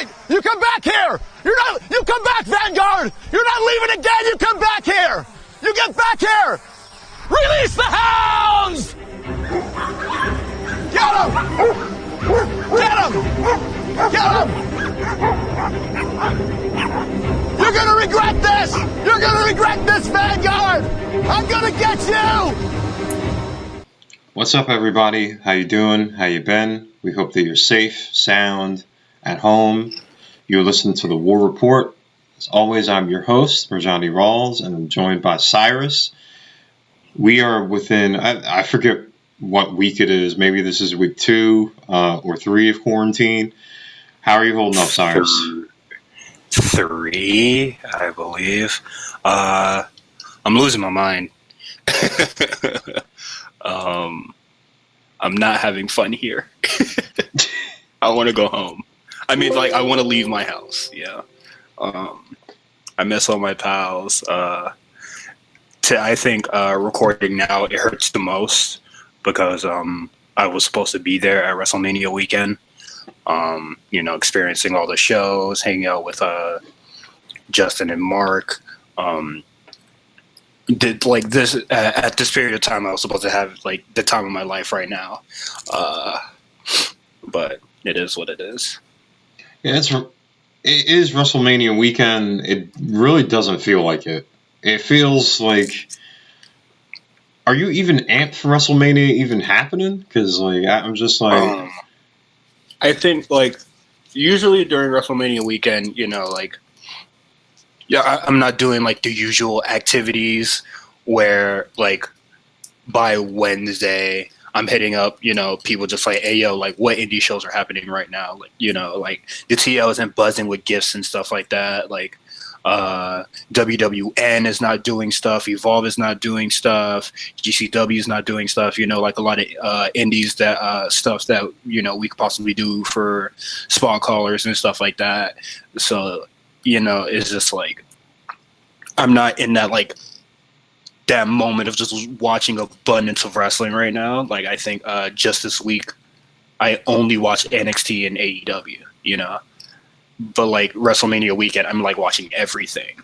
it! You come back here! You come back, Vanguard! You're not leaving again! You come back here! You get back here! Release the hounds! Get him! Get him! Get him! You're gonna regret this! You're gonna regret this, Vanguard! I'm gonna get you! What's up, everybody? How you doing? How you been? We hope that you're safe, sound, at home. You're listening to the War Report. As always, I'm your host, Murjani and I'm joined by Cyrus. We are within, I forget what week it is. Maybe this is week 2 or 3 of quarantine. How are you holding up, Cyrus? 3, I believe. I'm losing my mind. I'm not having fun here. I want to go home. I mean, like, I want to leave my house. Yeah. I miss all my pals. I think recording now, it hurts the most because I was supposed to be there at Wrestlemania weekend. Experiencing all the shows, hanging out with Justin and Mark. At this period of time, I was supposed to have like the time of my life right now. But it is what it is. Yeah, it is WrestleMania weekend. It really doesn't feel like it. It feels like, are you even amped for WrestleMania even happening? Because like I'm just like, I think like usually during WrestleMania weekend, I'm not doing like the usual activities where like by Wednesday I'm hitting up, people just like, hey, yo, like what indie shows are happening right now? Like, like the TL isn't buzzing with gifts and stuff like that. Like WWN is not doing stuff. Evolve is not doing stuff. GCW is not doing stuff. Like a lot of indies that stuff that, we could possibly do for spot callers and stuff like that. So, it's just like, I'm not in that like that moment of just watching abundance of wrestling right now. Like I think just this week I only watched NXT and AEW, but like WrestleMania weekend I'm like watching everything,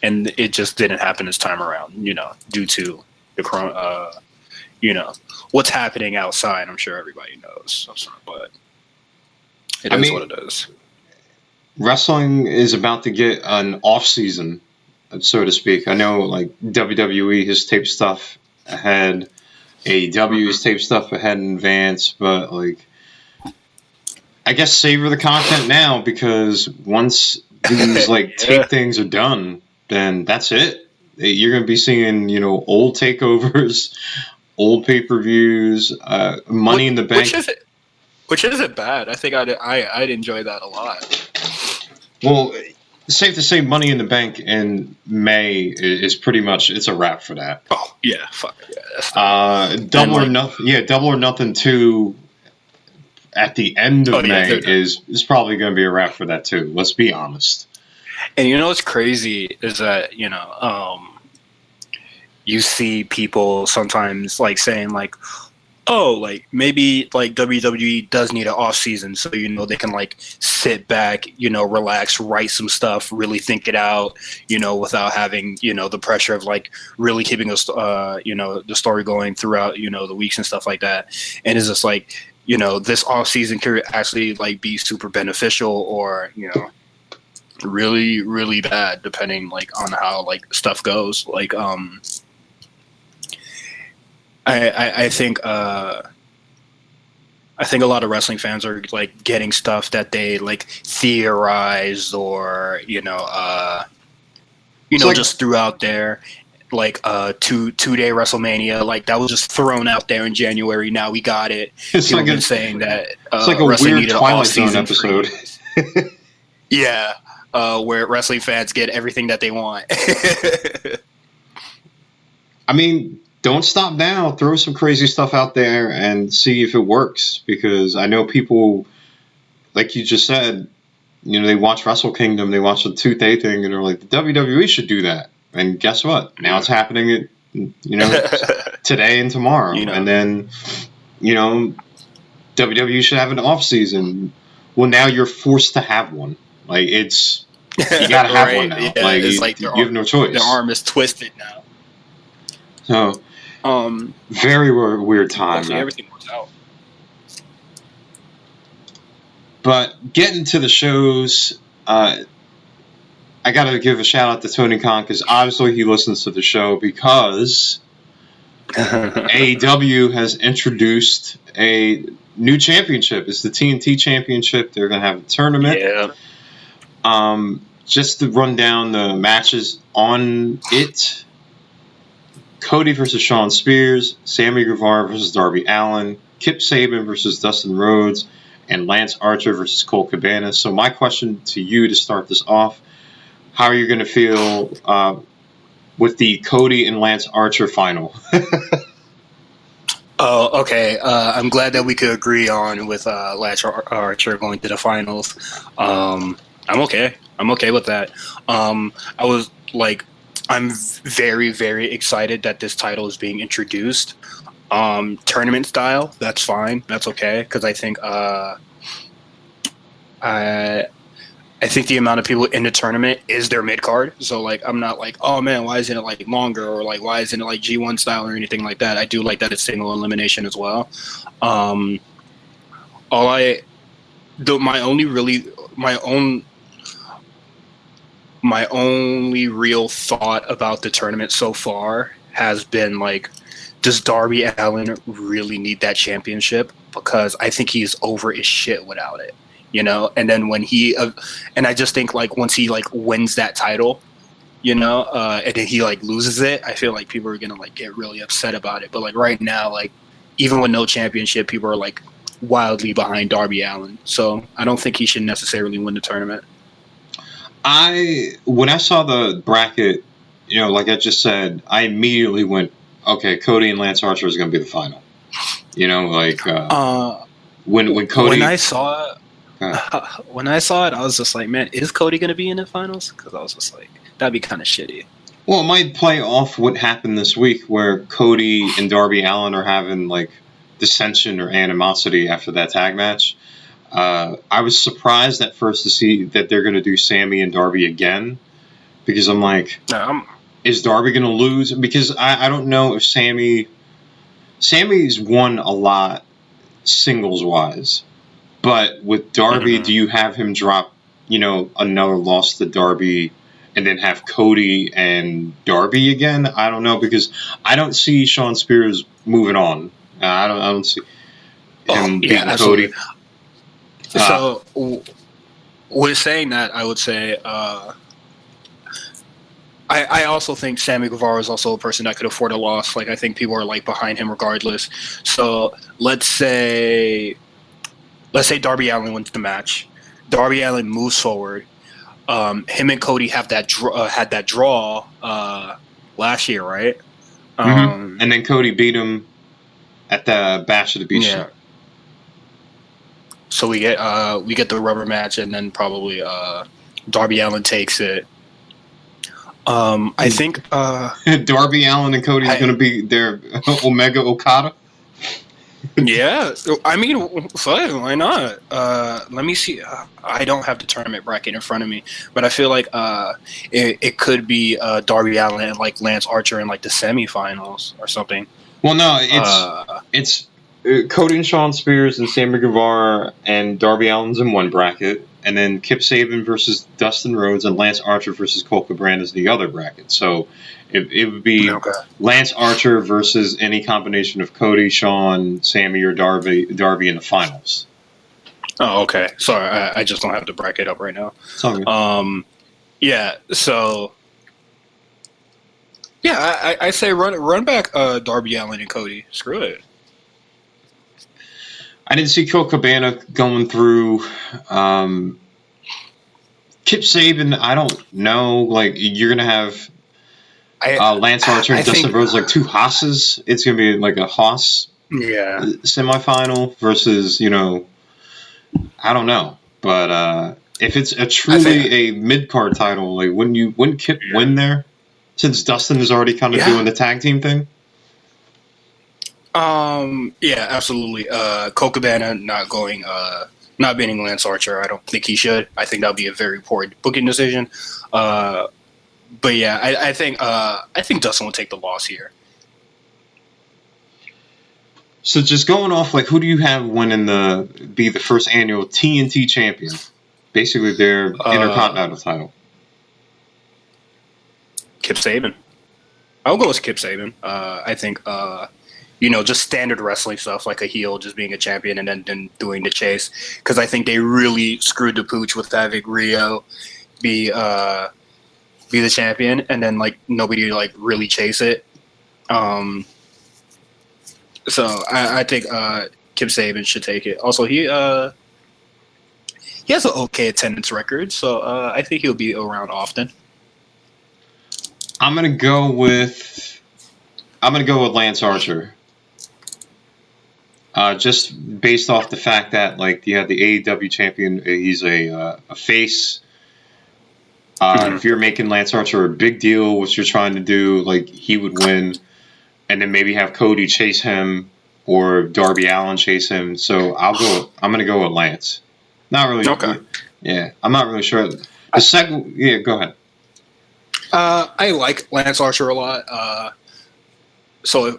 and it just didn't happen this time around, due to the what's happening outside. I'm sure everybody knows, but it is what it is. Wrestling is about to get an off season, so to speak. I know like WWE has taped stuff ahead, AEW has taped stuff ahead in advance, but like I guess savor the content now, because once these like tape things are done, then that's it. You're going to be seeing, old takeovers, old pay-per-views, Money in the Bank. Which isn't bad. I think I'd enjoy that a lot. Well, it's safe to say Money in the Bank in May is pretty much, it's a wrap for that. Oh, yeah, fuck it. Yeah, Double or Nothing 2 at the end of May is probably going to be a wrap for that too. Let's be honest. And what's crazy is that, you see people sometimes like saying like, oh, like maybe like WWE does need an off season, so they can like sit back, relax, write some stuff, really think it out, without having the pressure of like really keeping the story going throughout the weeks and stuff like that. And it's just like this off season could actually like be super beneficial or really really bad depending like on how like stuff goes. Like I think a lot of wrestling fans are like getting stuff that they like theorized or just threw out there, like two-day WrestleMania, like that was just thrown out there in January. Now we got it. It's like saying that it's like a weird Twilight Zone episode. Yeah, where wrestling fans get everything that they want. I mean, don't stop now. Throw some crazy stuff out there and see if it works. Because I know people, like you just said, they watch Wrestle Kingdom, they watch the 2-day thing, and they're like, the WWE should do that. And guess what? Now it's happening, today and tomorrow. And then, WWE should have an off season. well, now you're forced to have one. Like, it's, you gotta have one now. Yeah, like, it's like you have no choice. Their arm is twisted now. So, very weird time. Hopefully everything works out. But getting to the shows, I got to give a shout out to Tony Khan because obviously he listens to the show because AEW has introduced a new championship. It's the TNT Championship. They're going to have a tournament. Yeah. Just to run down the matches on it. Cody versus Shawn Spears, Sammy Guevara versus Darby Allin, Kip Sabian versus Dustin Rhodes, and Lance Archer versus Colt Cabana. So my question to you to start this off, how are you going to feel with the Cody and Lance Archer final? Oh, okay. I'm glad that we could agree on with Lance Archer going to the finals. I'm okay. I'm okay with that. I was like, I'm very, very excited that this title is being introduced. Tournament style, that's fine. That's okay. Because I think I think the amount of people in the tournament is their mid card. So like, I'm not like, oh man, why isn't it like longer, or like why isn't it like G1 style or anything like that? I do like that it's single elimination as well. My only real thought about the tournament so far has been like, does Darby Allin really need that championship? Because I think he's over his shit without it, you know? And then when he, and I just think like once he like wins that title, you know, and then he like loses it, I feel like people are going to like get really upset about it. But like right now, like even with no championship, people are like wildly behind Darby Allin. So I don't think he should necessarily win the tournament. When I saw the bracket, you know, like I just said, I immediately went, okay, Cody and Lance Archer is going to be the final. You know, like when Cody. When I saw it, I was just like, man, is Cody going to be in the finals? Because I was just like, that'd be kind of shitty. Well, it might play off what happened this week, where Cody and Darby Allin are having like dissension or animosity after that tag match. I was surprised at first to see that they're going to do Sammy and Darby again, because I'm like, is Darby going to lose? Because I don't know if Sammy's won a lot singles wise, but with Darby, do you have him drop, you know, another loss to Darby and then have Cody and Darby again? I don't know, because I don't see Shawn Spears moving on. I don't see him beating Cody. So, with saying that, I would say I also think Sammy Guevara is also a person that could afford a loss. Like, I think people are like behind him regardless. So let's say Darby Allin wins the match. Darby Allin moves forward. Him and Cody have that had that draw last year, right? And then Cody beat him at the Bash of the Beach. Yeah. So we get the rubber match, and then probably Darby Allin takes it. I think Darby Allin and Cody's going to be their Omega Okada. Yeah, I mean, fine, why not? Let me see. I don't have the tournament bracket in front of me, but I feel like it could be Darby Allin and like Lance Archer in like the semifinals or something. Well, no, it's Cody and Shawn Spears and Sammy Guevara and Darby Allin's in one bracket, and then Kip Sabian versus Dustin Rhodes and Lance Archer versus Colt Cabana is the other bracket. So it would be Lance Archer versus any combination of Cody, Shawn, Sammy, or Darby in the finals. Oh, okay. Sorry, I just don't have the bracket up right now. Yeah. So. Yeah, I say run back Darby Allin and Cody. Screw it. I didn't see Colt Cabana going through. Kip Sabian, I don't know. Like, you're going to have Lance Archer and Dustin Rhodes, like two Hosses. It's going to be like a Hoss semifinal versus, you know, I don't know. But if it's truly a mid-card title, like, wouldn't Kip win there? Since Dustin is already kind of doing the tag team thing? Yeah, absolutely. Colt Cabana not going not beating Lance Archer. I don't think he should. I think that would be a very poor booking decision. But yeah, I think Dustin will take the loss here. So just going off, like, who do you have winning be the first annual TNT champion? Basically, their Intercontinental title. Kip Sabian. I'll go with Kip Sabian. I think, just standard wrestling stuff, like a heel just being a champion and then doing the chase. Because I think they really screwed the pooch with having Rio be the champion and then, like, nobody, like, really chase it. So I think Kip Sabian should take it. Also, he has an okay attendance record, so I think he'll be around often. I'm gonna go with Lance Archer. Just based off the fact that, like, you have the AEW champion, he's a face. If you're making Lance Archer a big deal, what you're trying to do, like, he would win. And then maybe have Cody chase him or Darby Allin chase him. So I'm going to go with Lance. Not really. Okay. Yeah, I'm not really sure. The second, yeah, go ahead. I like Lance Archer a lot. So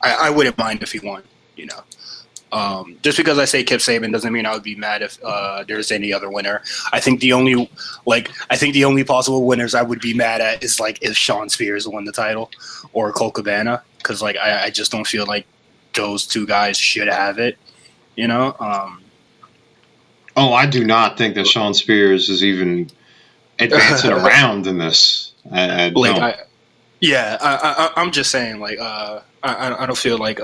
I wouldn't mind if he won. Just because I say Kip Sabian doesn't mean I would be mad if there's any other winner. I think the only possible winners I would be mad at is, like, if Shawn Spears won the title or Colt Cabana, because, like, I just don't feel like those two guys should have it. I do not think that Shawn Spears is even advancing around in this. I'm just saying, like, I don't feel like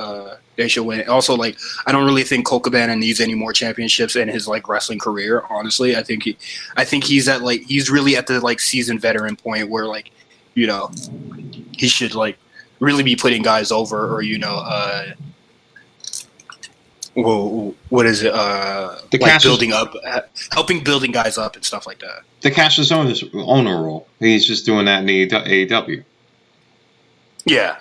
they should win. Also, like, I don't really think Colt Cabana needs any more championships in his, like, wrestling career. Honestly, I think he's at, like, he's really at the, like, seasoned veteran point where, like, he should, like, really be putting guys over, or what is it? Like, building up, helping building guys up and stuff like that. The Cassius owner role. He's just doing that in the AEW. Yeah.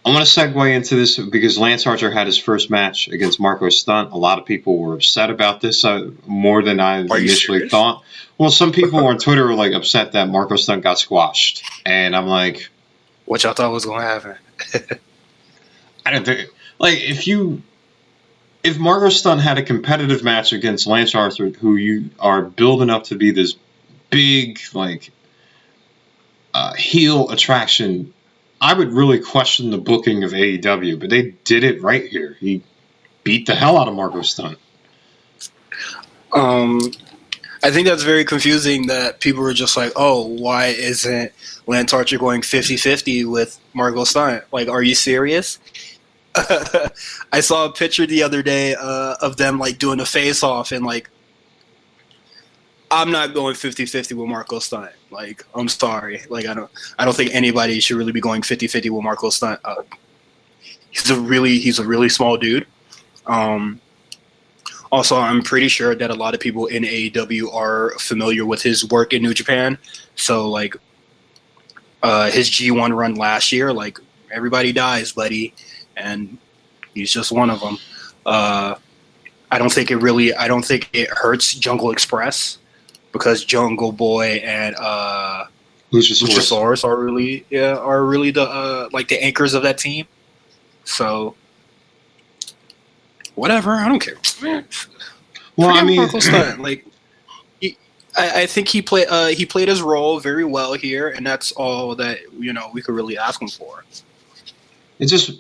I want to segue into this because Lance Archer had his first match against Marco Stunt. A lot of people were upset about this more than I initially thought. Well, some people on Twitter were, like, upset that Marco Stunt got squashed. And I'm like... What y'all thought was going to happen? I don't think... Like, if Marco Stunt had a competitive match against Lance Archer, who you are building up to be this big, like, heel attraction... I would really question the booking of AEW, but they did it right here. He beat the hell out of Marco Stunt. I think that's very confusing that people were just like, oh, why isn't Lance Archer going 50-50 with Marco Stunt? Like, are you serious? I saw a picture the other day of them, like, doing a face-off, and, like, I'm not going 50-50 with Marco Stunt. Like, I'm sorry. Like, I don't think anybody should really be going 50-50 with Marco Stunt. He's a really small dude. Also, I'm pretty sure that a lot of people in AEW are familiar with his work in New Japan. So, like, his G1 run last year, like, everybody dies, buddy, and he's just one of them. I don't think it hurts Jungle Express, because Jungle Boy and Luchasaurus are really the like the anchors of that team. So whatever, I don't care. Well, I mean, like, I think he played his role very well here, and that's all that we could really ask him for. It's just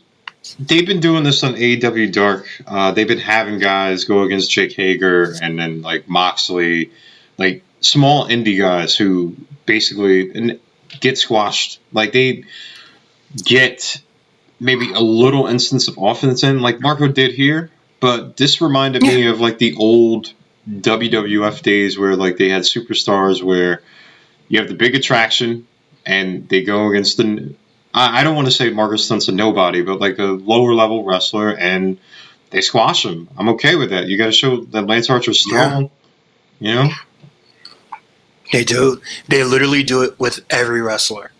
they've been doing this on AEW Dark. They've been having guys go against Jake Hager and then, like, Moxley, like, small indie guys who basically get squashed. Like, they get maybe a little instance of offense in, like Marco did here, but this reminded me of, like, the old WWF days where, like, they had superstars where you have the big attraction and they go against I don't want to say Marco Stunt's a nobody, but, like, a lower level wrestler, and they squash him. I'm okay with that. You got to show that Lance Archer's strong, They do. They literally do it with every wrestler.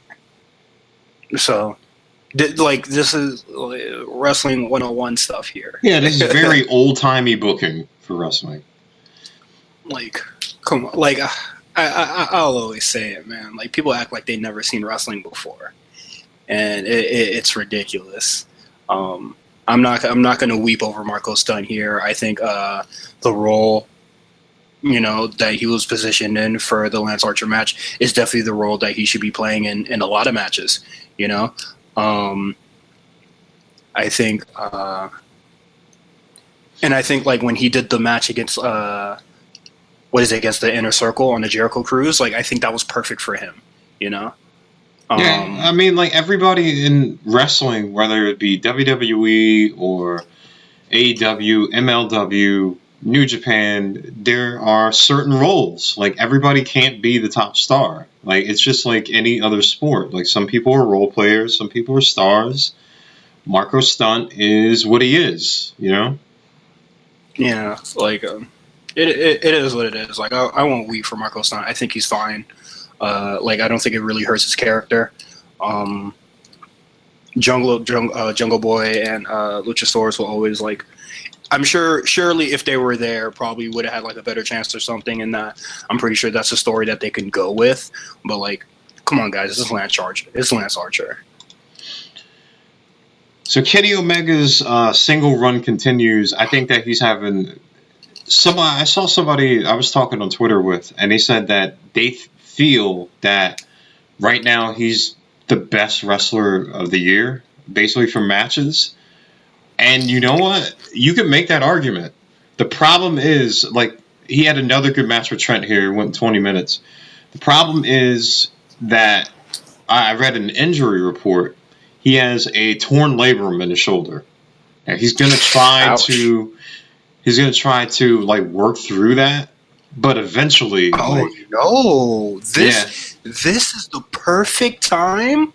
So, Like, this is wrestling 101 stuff here. Yeah, this is very old-timey booking for wrestling. Like, come on. Like, I'll always say it, man. Like, people act like they've never seen wrestling before. And it's ridiculous. I'm not going to weep over Marco Stunt here. I think the role, that he was positioned in for the Lance Archer match is definitely the role that he should be playing in a lot of matches, I think, and I think, like, when he did the match against, against the Inner Circle on the Jericho Cruise, like, I think that was perfect for him, Yeah, I mean, like, everybody in wrestling, whether it be WWE or AEW, MLW, New Japan, there are certain roles. Like, everybody can't be the top star. Like, it's just like any other sport. Like, some people are role players, some people are stars. Marco Stunt is what he is, Yeah, like, it is what it is. Like, I won't weep for Marco Stunt. I think he's fine. Like, I don't think it really hurts his character. Jungle Boy and Luchasaurus will always, like, I'm surely if they were there, probably would have had, like, a better chance or something. And I'm pretty sure that's a story that they can go with. But, like, come on, guys, this is Lance Archer. It's Lance Archer. So Kenny Omega's single run continues. I think that he's having I saw somebody I was talking on Twitter with, and they said that they feel that right now he's the best wrestler of the year, basically for matches. And you know what? You can make that argument. The problem is, like, he had another good match with Trent here, went 20 minutes. The problem is that I read an injury report. He has a torn labrum in his shoulder. And he's going to try to like work through that, but eventually this is the perfect time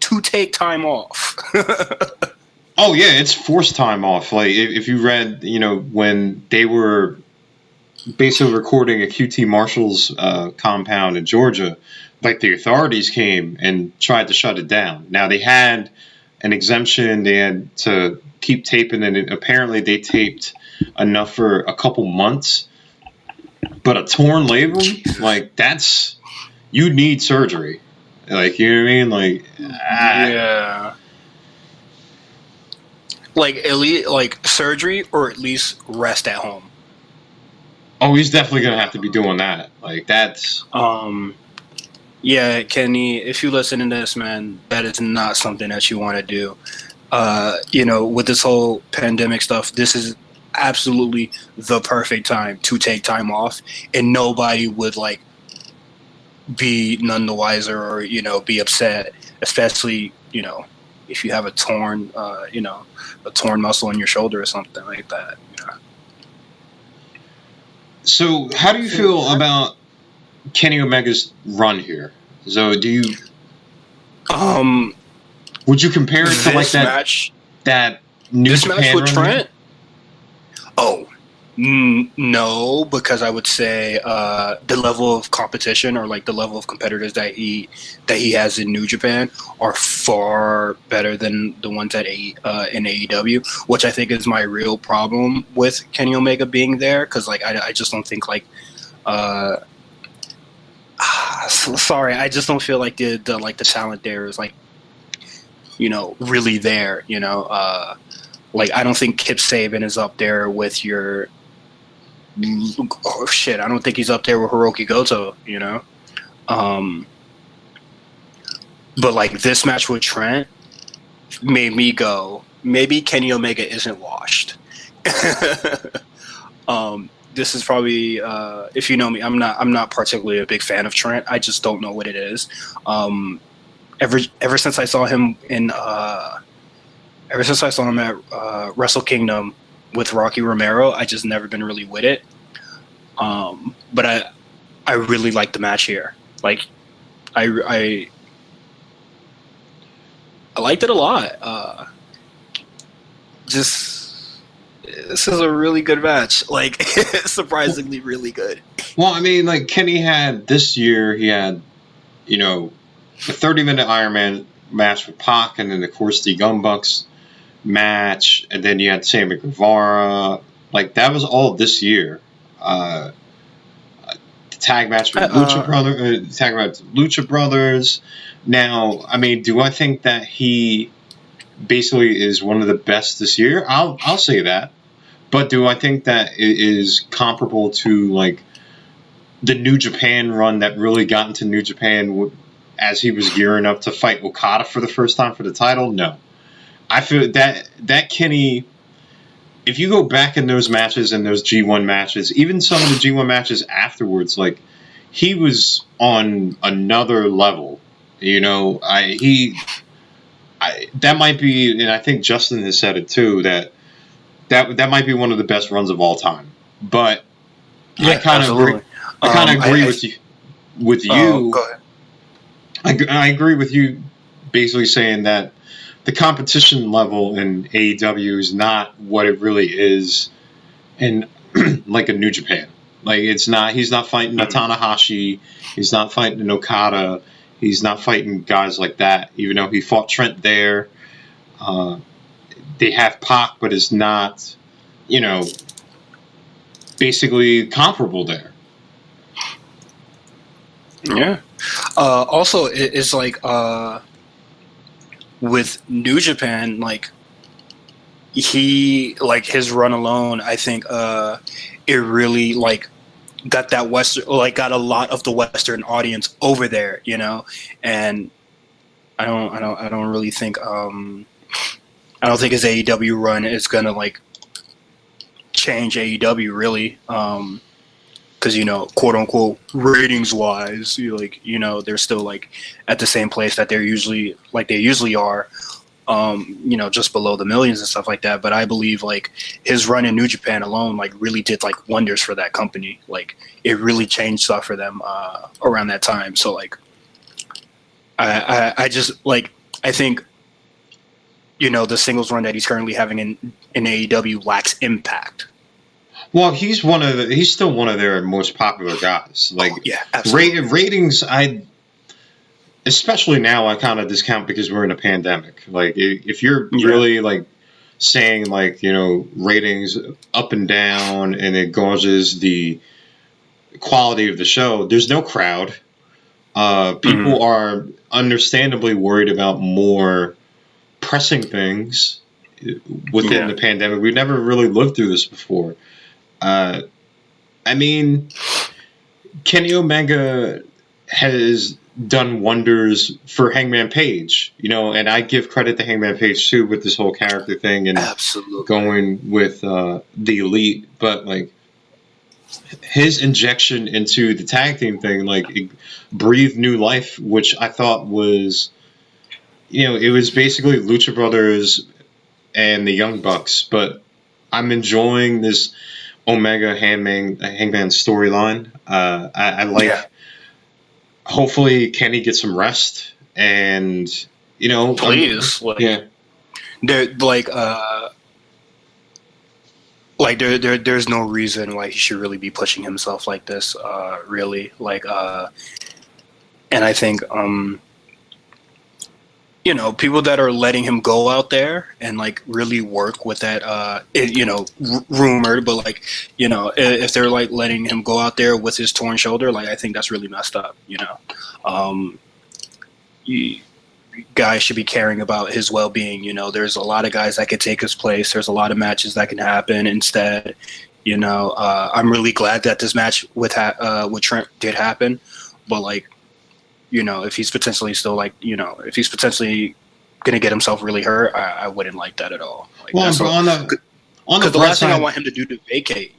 to take time off. Oh yeah, it's forced time off. Like, if you read, when they were basically recording at QT Marshall's compound in Georgia, like, the authorities came and tried to shut it down. Now, they had an exemption. They had to keep taping, and apparently they taped enough for a couple months. But a torn labrum, like, you need surgery. Like, you know what I mean? Like, yeah. Like, at least, like, surgery, or at least rest at home. Oh, he's definitely going to have to be doing that. Like, that's... Yeah, Kenny, if you listen to this, man, that is not something that you want to do. With this whole pandemic stuff, this is absolutely the perfect time to take time off, and nobody would, like, be none the wiser or, be upset, especially, if you have a torn muscle in your shoulder or something like that. So how do you feel about Kenny Omega's run here? So do you would you compare it to, like, that New Japan match with run? Trent? Oh, no, because I would say the level of competition, or, like, the level of competitors that he has in New Japan are far better than the ones in AEW, which I think is my real problem with Kenny Omega being there, because, like, I just don't think, like, sorry, I just don't feel like the talent there is, like, really there. Like, I don't think Kip Saban is up there with your. Oh shit! I don't think he's up there with Hiroki Goto. But, like, this match with Trent made me go, maybe Kenny Omega isn't washed. This is probably, if you know me, I'm not particularly a big fan of Trent. I just don't know what it is. Ever since I saw him at Wrestle Kingdom with Rocky Romero, I just never been really with it. But I really like the match here. Like, I liked it a lot. This is a really good match. Like, surprisingly really good. Well, I mean, like, Kenny had this year, he had, a 30-minute Ironman match with Pac, and then of course the Young Bucks match, and then you had Sammy Guevara. Like that was all this year. The tag match with Lucha Brothers. Now, I mean, do I think that he basically is one of the best this year? I'll say that. But do I think that it is comparable to like the New Japan run that really got into New Japan as he was gearing up to fight Okada for the first time for the title? No. I feel that Kenny, if you go back in those matches and those G1 matches, even some of the G1 matches afterwards, like he was on another level. You know, that might be, and I think Justin has said it too, that might be one of the best runs of all time. But yeah, I kind of agree. I kind of agree with you. Go ahead. I agree with you, basically saying that the competition level in AEW is not what it really is in like a New Japan. Like it's not. He's not fighting a Tanahashi. He's not fighting an Okada. He's not fighting guys like that. Even though he fought Trent there. They have Pac, but it's not, you know, basically comparable there. Yeah. Also, it's like with New Japan, like his run alone, I think it really like got that got a lot of the Western audience over there, you know, and I don't really think I don't think his AEW run is gonna like change AEW really, because you know, quote unquote, ratings wise, they're still like at the same place that they usually are, just below the millions and stuff like that. But I believe like his run in New Japan alone like really did like wonders for that company. Like it really changed stuff for them around that time. So like I just like I think. The singles run that he's currently having in AEW lacks impact. Well, he's still one of their most popular guys. Like, yeah, absolutely. Ratings, especially now, I kind of discount because we're in a pandemic. Like, if you're really like saying like ratings up and down, and it gauges the quality of the show, there's no crowd. People are understandably worried about more pressing things within the pandemic. We've never really lived through this before. I mean, Kenny Omega has done wonders for Hangman Page, and I give credit to Hangman Page too with this whole character thing and going with the Elite, but like his injection into the tag team thing, like it breathed new life, which I thought was it was basically Lucha Brothers and the Young Bucks, but I'm enjoying this Omega Hangman storyline. I like. Yeah. Hopefully, Kenny gets some rest, and please, there's no reason why he should really be pushing himself like this. Really, and I think people that are letting him go out there and like really work with that, rumored, but if they're like letting him go out there with his torn shoulder, like I think that's really messed up. Guys should be caring about his well-being. There's a lot of guys that could take his place. There's a lot of matches that can happen instead. I'm really glad that this match with Trent did happen, but if he's potentially still if he's potentially going to get himself really hurt, I wouldn't like that at all. Because the last thing I want him to do to vacate,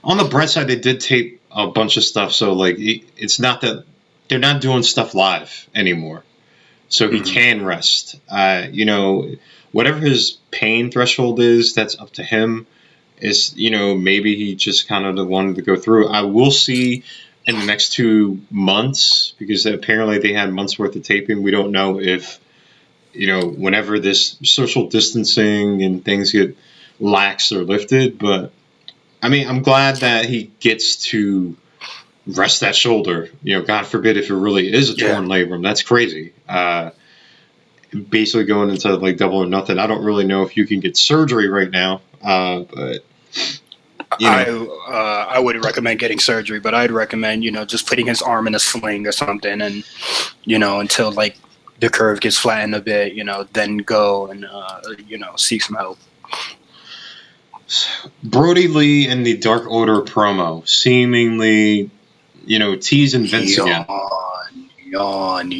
On the Brett side, they did tape a bunch of stuff, so it's not that they're not doing stuff live anymore, so he can rest. Whatever his pain threshold is, that's up to him. Is maybe he just kind of wanted to go through. I will see in the next 2 months, because apparently they had months worth of taping. We don't know if, whenever this social distancing and things get lax or lifted, but I mean, I'm glad that he gets to rest that shoulder. God forbid if it really is a torn labrum. That's crazy. basically going into like Double or Nothing. I don't really know if you can get surgery right now, but you know. I wouldn't recommend getting surgery, but I'd recommend, just putting his arm in a sling or something, and until like the curve gets flattened a bit, then go and seek some help. Brody Lee in the Dark Order promo, seemingly, teasing Vince again. Yawn.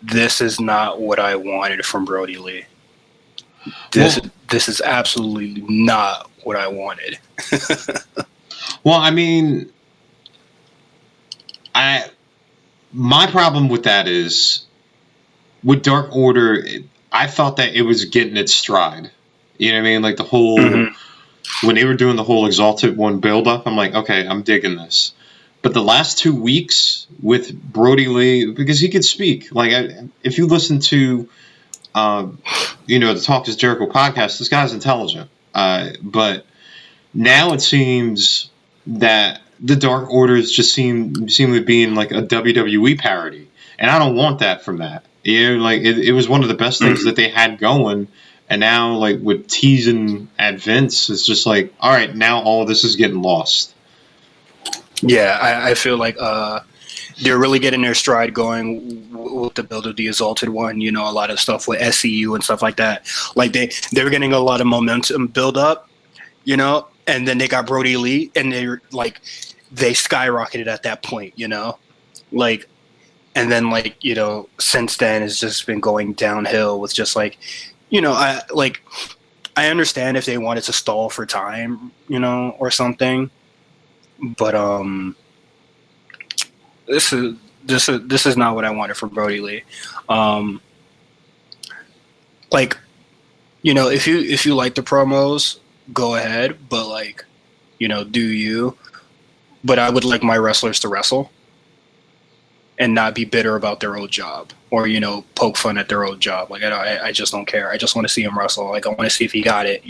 This is not what I wanted from Brody Lee. This is absolutely not what I wanted. Well, I mean, my problem with that is with Dark Order, I thought that it was getting its stride. You know what I mean? Like the whole when they were doing the whole Exalted One build up, I'm like, okay, I'm digging this. But the last 2 weeks with Brody Lee, because he could speak, like if you listen to the Talk is Jericho podcast, this guy's intelligent. But now it seems that the Dark Orders just seem to be being like a WWE parody. And I don't want that from that. Like it was one of the best things that they had going. And now, like, with teasing at Vince, it's just like, all right, now all of this is getting lost. Yeah, I feel like they're really getting their stride going with the build of the Exalted One. A lot of stuff with SCU and stuff like that. Like they were getting a lot of momentum build up, and then they got Brody Lee, and they skyrocketed at that point, like, and then since then it's just been going downhill with just like, I understand if they wanted to stall for time, or something, but this is not what I wanted from Brody Lee. If you like the promos, go ahead, but do you? But I would like my wrestlers to wrestle and not be bitter about their old job or, poke fun at their old job. Like, I just don't care. I just want to see him wrestle. Like, I want to see if he got it,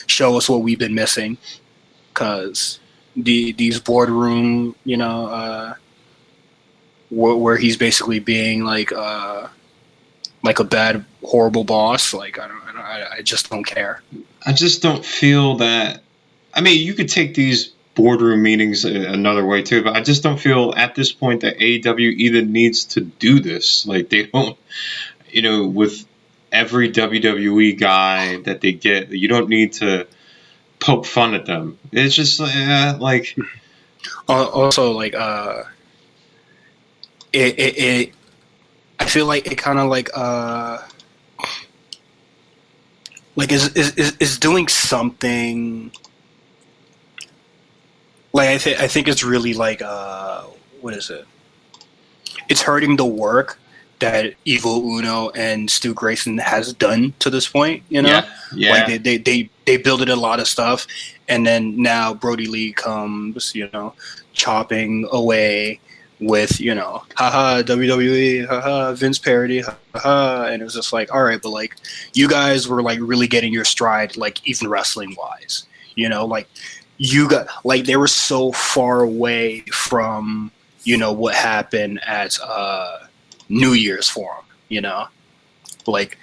show us what we've been missing. Because these boardroom, where he's basically being like a bad, horrible boss. Like, I just don't care. I just don't feel that. I mean, you could take these boardroom meetings another way too, but I just don't feel at this point that AEW even needs to do this. Like, they don't, with every WWE guy that they get, you don't need to poke fun at them. It's just like. Also, like, it I feel like it kind of like is doing something. Like, I think it's really like what is it? It's hurting the work that Evil Uno and Stu Grayson has done to this point. Yeah. Like they built a lot of stuff, and then now Brody Lee comes, chopping away with, haha, WWE, haha, Vince parody, haha, and it was just like, all right, but like, you guys were like really getting your stride, like even wrestling wise, like you got, like, they were so far away from, what happened at New Year's for them, like,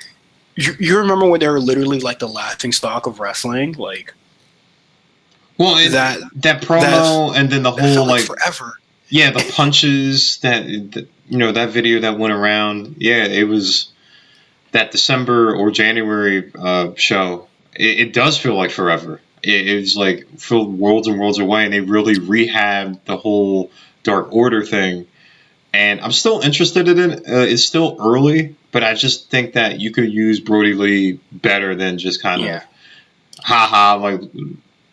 you remember when they were literally like the laughing stock of wrestling, like, well, that promo, and then the whole like forever. Yeah, the punches that that video that went around. Yeah, it was that December or January show. It does feel like forever. It's like feel worlds and worlds away, and they really rehabbed the whole Dark Order thing. And I'm still interested in it. It's still early, but I just think that you could use Brody Lee better than just kind of, haha, like,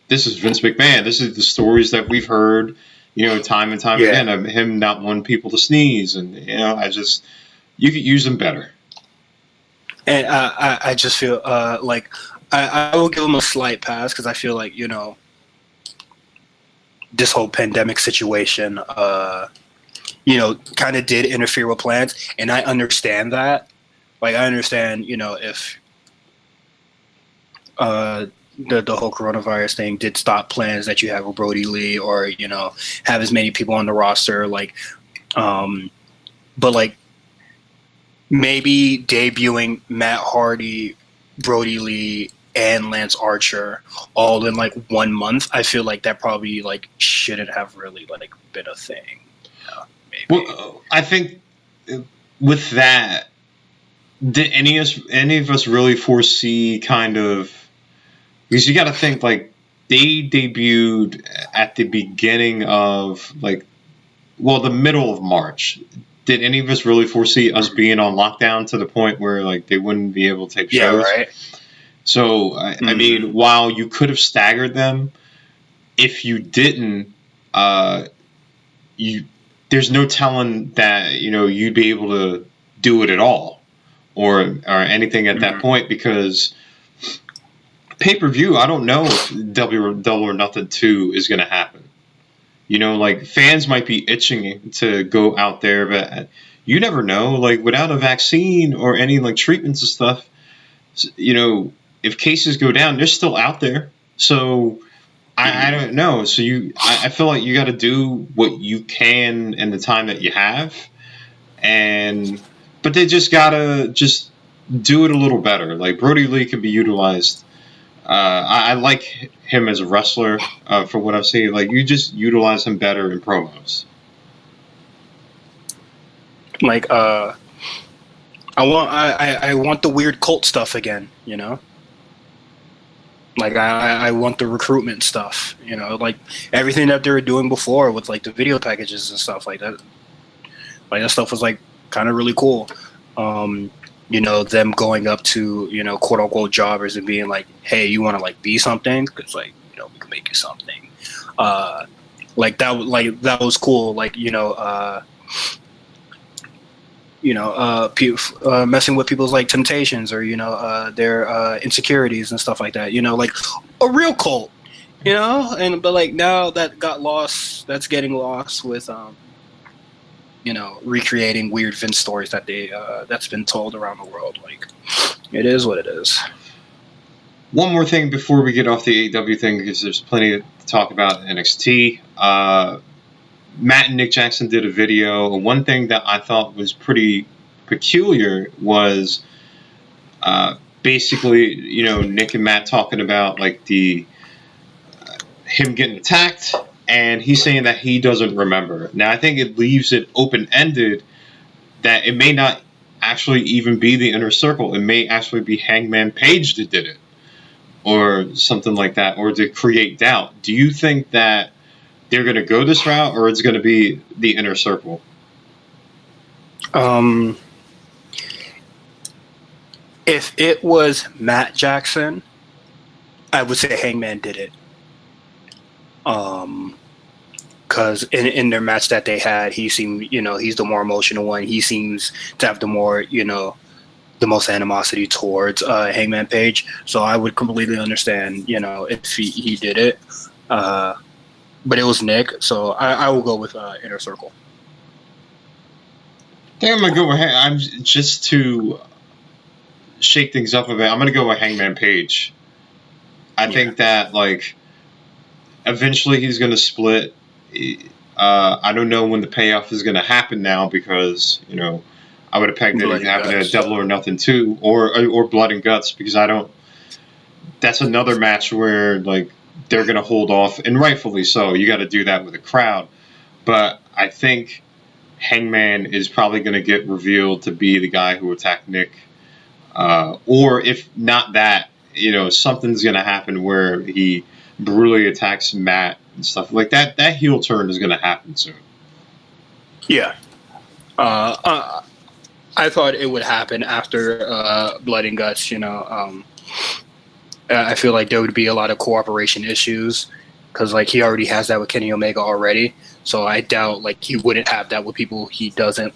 this is Vince McMahon. This is the stories that we've heard, time and time again, of him not wanting people to sneeze. And, you could use him better. And I just feel like I will give him a slight pass because I feel like, this whole pandemic situation, kind of did interfere with plans. And I understand that. Like, I understand, if the whole coronavirus thing did stop plans that you have with Brody Lee or, have as many people on the roster. Like, But like maybe debuting Matt Hardy, Brody Lee, and Lance Archer all in like 1 month, I feel like that probably like shouldn't have really like been a thing. Maybe. Well, I think with that, did any of us really foresee kind of, because you got to think like they debuted at the beginning of like, well, the middle of March. Did any of us really foresee us being on lockdown to the point where like they wouldn't be able to tape shows? Yeah, right. So I mean, while you could have staggered them, if you didn't, there's no telling that you'd be able to do it at all, or anything at that point, because pay-per-view, I don't know if Double or Nothing 2 is going to happen. Like fans might be itching to go out there, but you never know. Like without a vaccine or any like treatments and stuff, if cases go down, they're still out there. So I don't know. So I feel like you got to do what you can in the time that you have, but they just gotta do it a little better. Like Brody Lee can be utilized. I like him as a wrestler, for what I've seen. Like you just utilize him better in promos. Like I want the weird cult stuff again. Like I want the recruitment stuff. Like everything that they were doing before with like the video packages and stuff like that. Like that stuff was like kind of really cool. Them going up to, quote unquote jobbers and being like, hey, you want to like be something? Cause like, we can make you something. That was cool. Like, messing with people's like temptations or, their, insecurities and stuff like that, like a real cult, but like now that got lost, that's getting lost with, recreating weird Vince stories that that's been told around the world. Like, it is what it is. One more thing before we get off the AEW thing, because there's plenty to talk about NXT. Matt and Nick Jackson did a video. One thing that I thought was pretty peculiar was basically, Nick and Matt talking about like him getting attacked. And he's saying that he doesn't remember. Now, I think it leaves it open-ended that it may not actually even be the Inner Circle. It may actually be Hangman Page that did it, or something like that, or to create doubt. Do you think that they're going to go this route, or it's going to be the Inner Circle? If it was Matt Jackson, I would say Hangman did it. Because in their match that they had, he seemed, he's the more emotional one. He seems to have the more, the most animosity towards Hangman Page. So I would completely understand, if he did it. But it was Nick, so I will go with Inner Circle. I think I'm going to go with I'm just to shake things up a bit. I'm going to go with Hangman Page. I think that, like, eventually he's going to split. I don't know when the payoff is going to happen now, because I would have pegged it to happen at Double or Nothing 2 or Blood and Guts, because that's another match where like they're going to hold off, and rightfully so. You got to do that with a crowd, but I think Hangman is probably going to get revealed to be the guy who attacked Nick, or if not that, something's going to happen where he brutally attacks Matt and stuff like that. That heel turn is going to happen soon. Yeah. I thought it would happen after Blood and Guts. I feel like there would be a lot of cooperation issues, because like he already has that with Kenny Omega already. So I doubt like he wouldn't have that with people he doesn't,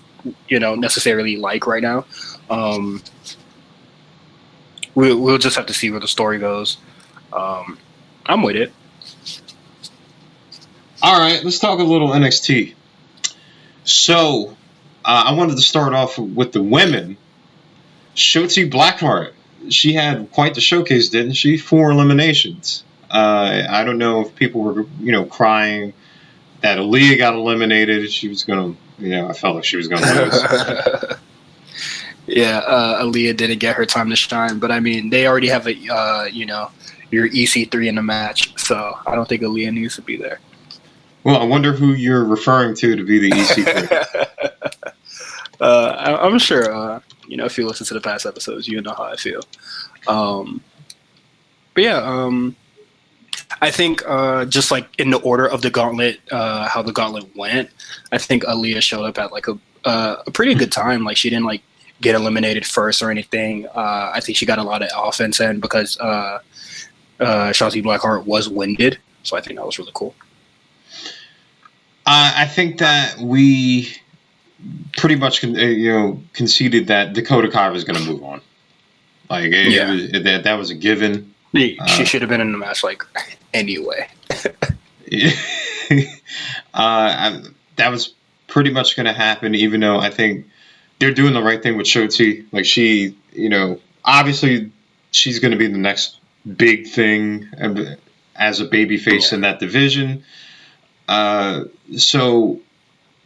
necessarily like right now. We'll just have to see where the story goes. I'm with it. All right, let's talk a little NXT. So, I wanted to start off with the women. Shotzi Blackheart, she had quite the showcase, didn't she? 4 eliminations. I don't know if people were, crying that Aaliyah got eliminated. She was going to I felt like she was going to lose. Yeah, Aaliyah didn't get her time to shine, but I mean, they already have your EC3 in the match, so I don't think Aaliyah needs to be there. Well, I wonder who you're referring to be the EC3. I'm sure, if you listen to the past episodes, you know how I feel. But yeah, I think just like in the order of the gauntlet, how the gauntlet went, I think Aaliyah showed up at like a pretty good time. Like she didn't like get eliminated first or anything. I think she got a lot of offense in because Shotzi Blackheart was winded, so I think that was really cool. I think that we pretty much conceded that Dakota Kai was going to move on. Like that was a given. She should have been in the match like anyway. That was pretty much going to happen, even though I think they're doing the right thing with Shotzi. Like she, obviously she's going to be the next big thing as a babyface in that division. So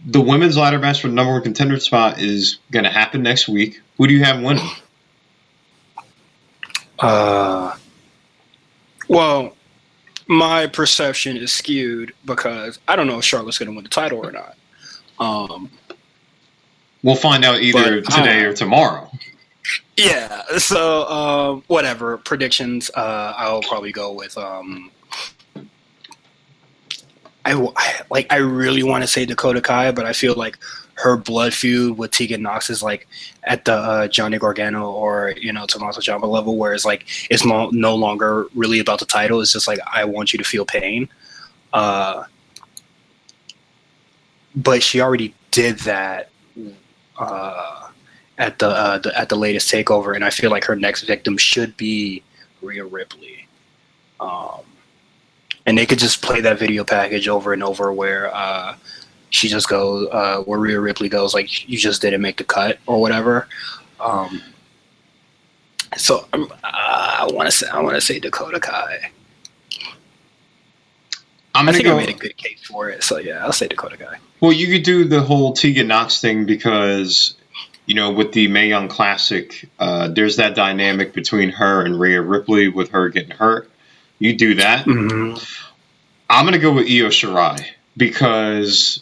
the women's ladder match for the number one contender spot is going to happen next week. Who do you have winning? Well, my perception is skewed because I don't know if Charlotte's going to win the title or not. We'll find out either today or tomorrow. Yeah, so whatever predictions. I'll probably go with. I really want to say Dakota Kai, but I feel like her blood feud with Tegan Nox is like at the Johnny Gargano or Tommaso Ciampa level, where it's like it's no longer really about the title. It's just like I want you to feel pain. But she already did that at the latest takeover, and I feel like her next victim should be Rhea Ripley. And they could just play that video package over and over where she just goes, where Rhea Ripley goes, like, you just didn't make the cut or whatever. So I want to say Dakota Kai. I think I made a good case for it. So yeah, I'll say Dakota Kai. Well, you could do the whole Tegan Nox thing because, with the Mae Young Classic, there's that dynamic between her and Rhea Ripley with her getting hurt. You do that. Mm-hmm. I'm going to go with Io Shirai because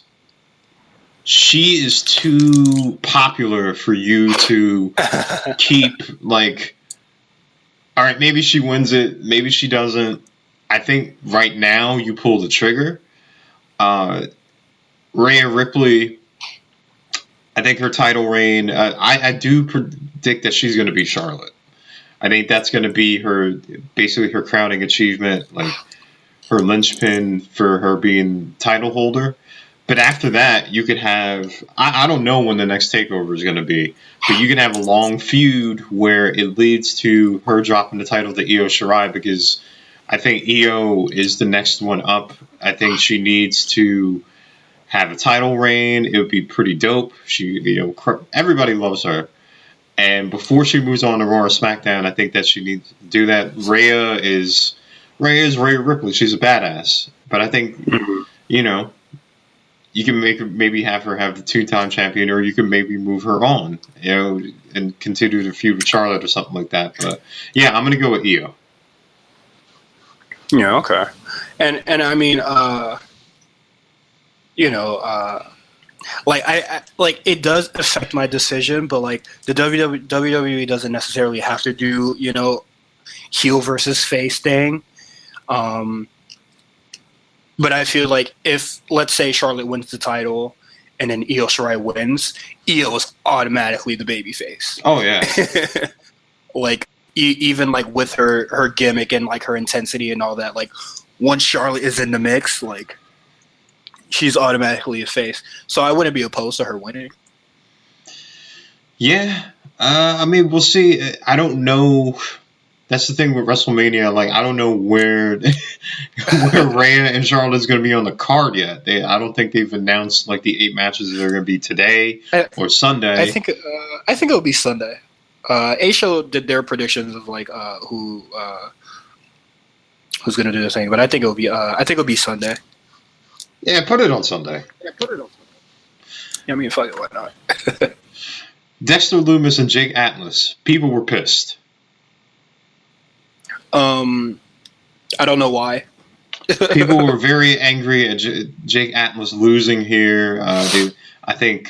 she is too popular for you to keep, like, all right, maybe she wins it, maybe she doesn't. I think right now you pull the trigger. Rhea Ripley, I think her title reign, I do predict that she's going to be Charlotte. I think that's going to be basically her crowning achievement, like her linchpin for her being title holder. But after that, you could have, I don't know when the next takeover is going to be, but you can have a long feud where it leads to her dropping the title to Io Shirai because I think Io is the next one up. I think she needs to have a title reign. It would be pretty dope. Everybody loves her. And before she moves on to Raw or SmackDown, I think that she needs to do that. Rhea is Rhea Ripley. She's a badass. But I think, you can maybe have her have the 2-time champion, or you can maybe move her on, and continue to feud with Charlotte or something like that. But yeah, I'm going to go with Io. Yeah, okay. And I mean, like like it does affect my decision, but like the WWE doesn't necessarily have to do heel versus face thing. But I feel like if, let's say, Charlotte wins the title and then Io Shirai wins, Io is automatically the babyface. Oh yeah. Like even like with her gimmick and like her intensity and all that, like once Charlotte is in the mix, like she's automatically a face. So I wouldn't be opposed to her winning. Yeah. I mean, we'll see. I don't know. That's the thing with WrestleMania. Like, I don't know where Rhea and Charlotte's going to be on the card yet. I don't think they've announced like the 8 matches that are going to be today or Sunday. I think it'll be Sunday. A-Show did their predictions of like who's going to do the thing, but I think it'll be Sunday. Yeah, put it on Sunday. I mean, fuck it, why not? Dexter Lumis and Jake Atlas. People were pissed. I don't know why. People were very angry at Jake Atlas losing here. I think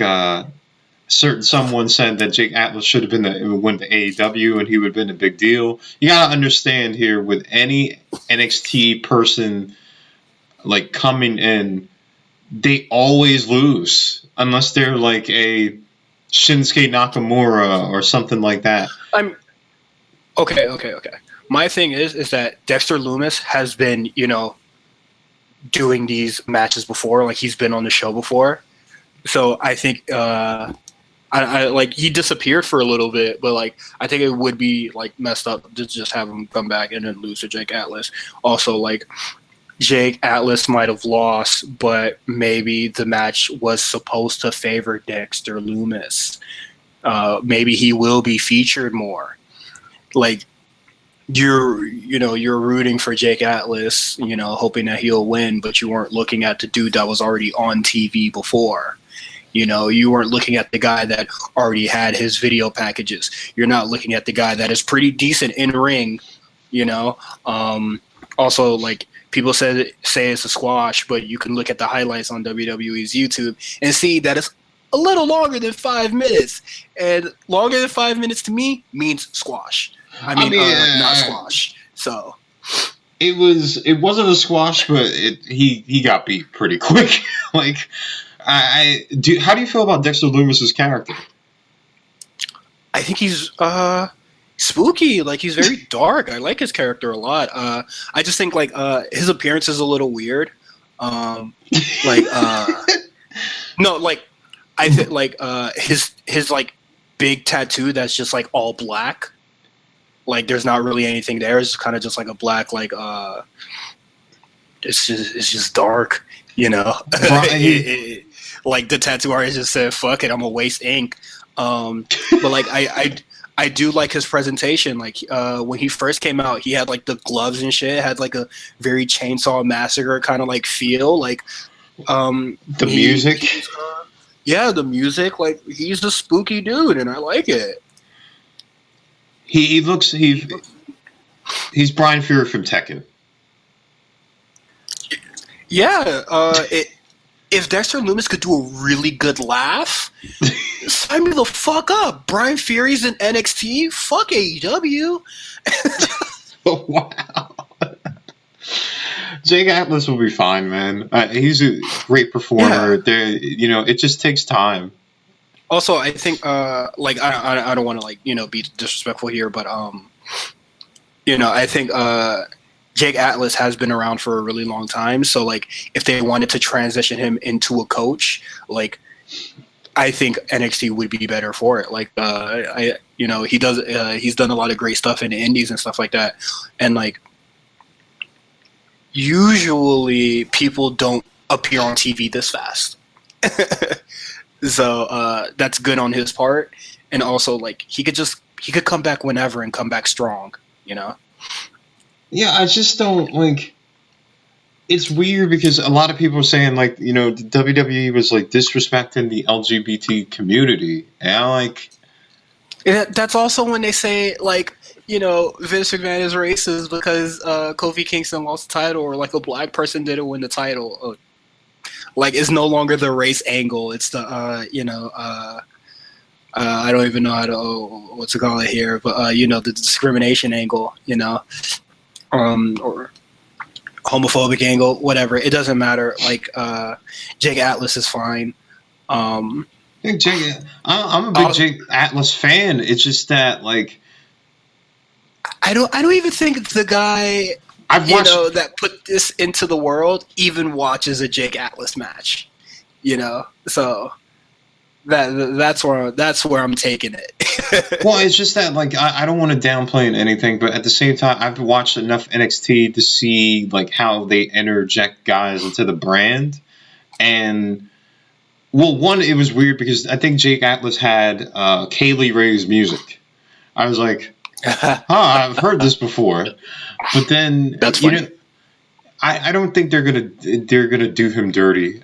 someone said that Jake Atlas should have went to AEW and he would have been a big deal. You gotta understand here, with any NXT person like coming in, they always lose unless they're like a Shinsuke Nakamura or something like that. Okay. My thing is that Dexter Lumis has been, doing these matches before. Like, he's been on the show before. So I think I like, he disappeared for a little bit, but like, I think it would be like messed up to just have him come back and then lose to Jake Atlas. Also, like, Jake Atlas might have lost, but maybe the match was supposed to favor Dexter Lumis. Maybe he will be featured more. Like, you're rooting for Jake Atlas, hoping that he'll win, but you weren't looking at the dude that was already on TV before. You weren't looking at the guy that already had his video packages. You're not looking at the guy that is pretty decent in ring, Also, like, people say it's a squash, but you can look at the highlights on WWE's YouTube and see that it's a little longer than 5 minutes. And longer than 5 minutes to me means squash. I mean, not squash. So it wasn't a squash, but he got beat pretty quick. Like, how do you feel about Dexter Lumis's character? I think he's spooky. Like, he's very dark. I like his character a lot. I just think, like, his appearance is a little weird. No, like, I think, like, his like big tattoo that's just like all black. Like, there's not really anything there. It's kind of just like a black, like, it's just dark, Right. Like, the tattoo artist just said, "Fuck it, I'm gonna waste ink." But like, I do like his presentation. Like, when he first came out, he had like the gloves and shit. Had like a very Chainsaw Massacre kind of like feel. Like, the music. The music. Like, he's a spooky dude, and I like it. He's Brian Fury from Tekken. Yeah, if Dexter Lumis could do a really good laugh, sign me the fuck up. Brian Fury's in NXT. Fuck AEW. Oh, wow. Jake Atlas will be fine, man. He's a great performer. Yeah. It just takes time. Also, I think, like, I don't want to, like, be disrespectful here, but, I think Jake Atlas has been around for a really long time. So, like, if they wanted to transition him into a coach, like, I think NXT would be better for it. Like, he's done a lot of great stuff in the indies and stuff like that. And, like, usually people don't appear on TV this fast. So that's good on his part. And also, like, he could come back whenever and come back strong, Yeah, I just don't, like, it's weird because a lot of people are saying, like, the WWE was, like, disrespecting the LGBT community. And I'm like, that's also when they say, like, Vince McMahon is racist because Kofi Kingston lost the title, or like a black person didn't win the title. Like, it's no longer the race angle. It's the, I don't even know how to, what to call it here, but, the discrimination angle, or homophobic angle, whatever. It doesn't matter. Like, Jake Atlas is fine. I'm a big Jake Atlas fan. It's just that, like, I don't even think the guy that put this into the world even watches a Jake Atlas match. So that's where I'm taking it. Well, it's just that, like, I don't want to downplay anything, but at the same time, I've watched enough NXT to see, like, how they interject guys into the brand. And, well, one, it was weird because I think Jake Atlas had Kaylee Ray's music. I was like, I've heard this before. But then, that's funny. I don't think they're gonna do him dirty.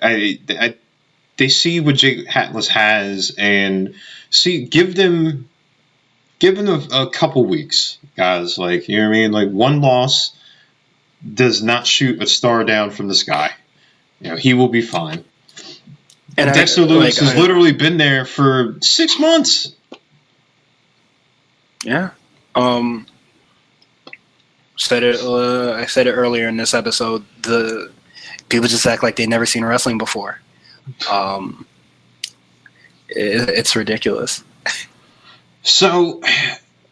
they see what Jake Atlas has and give them a couple weeks, guys. Like, you know what I mean? Like, one loss does not shoot a star down from the sky. You know, he will be fine. And Dexter Lumis has literally been there for 6 months. Yeah. I said it earlier in this episode. The people just act like they've never seen wrestling before. It's ridiculous. So,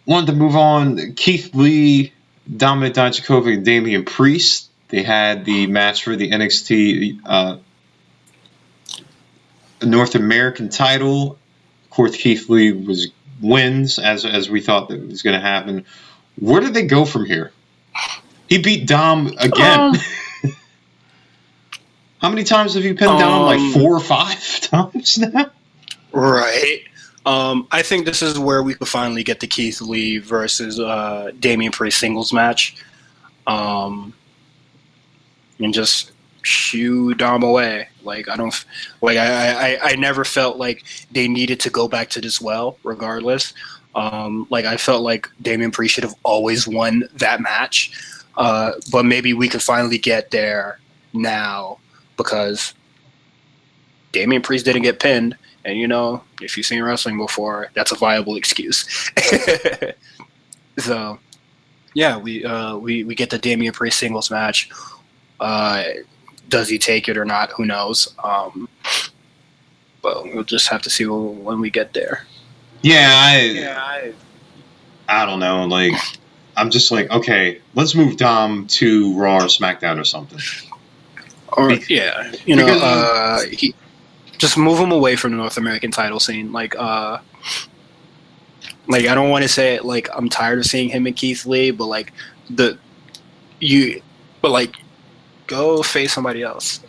wanted to move on. Keith Lee, Dominic Dijakovic, and Damian Priest. They had the match for the NXT North American title. Of course, Keith Lee wins as we thought that was going to happen. Where did they go from here? He beat Dom again. How many times have you pinned Dom? Like 4 or 5 times now? Right. I think this is where we could finally get the Keith Lee versus Damian Priest singles match. And just shoo Dom away. Like, I never felt like they needed to go back to this well, regardless. I felt like Damian Priest should have always won that match. But maybe we could finally get there now, because Damian Priest didn't get pinned. And, you know, if you've seen wrestling before, that's a viable excuse. So, yeah, we get the Damian Priest singles match. Does he take it or not? Who knows? But we'll just have to see when we get there. I don't know. Like, I'm just like, okay, let's move Dom to Raw or SmackDown or something. Just move him away from the North American title scene. Like I don't want to say it, like, I'm tired of seeing him and Keith Lee, but go face somebody else.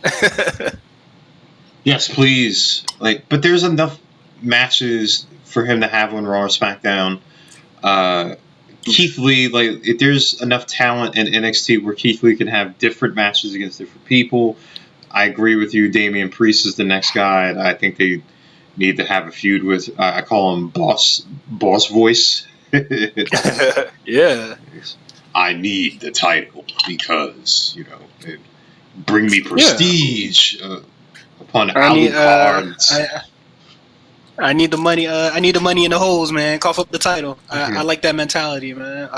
Yes, please. Like, but there's enough matches for him to have on Raw or SmackDown. Keith Lee, like, there's enough talent in NXT where Keith Lee can have different matches against different people. I agree with you. Damian Priest is the next guy. I think they need to have a feud with. I call him Boss Voice. Yeah. I need the title because, you know, it bring me prestige upon album cards. I need the money. I need the money in the holes, man. Cough up the title. I like that mentality, man.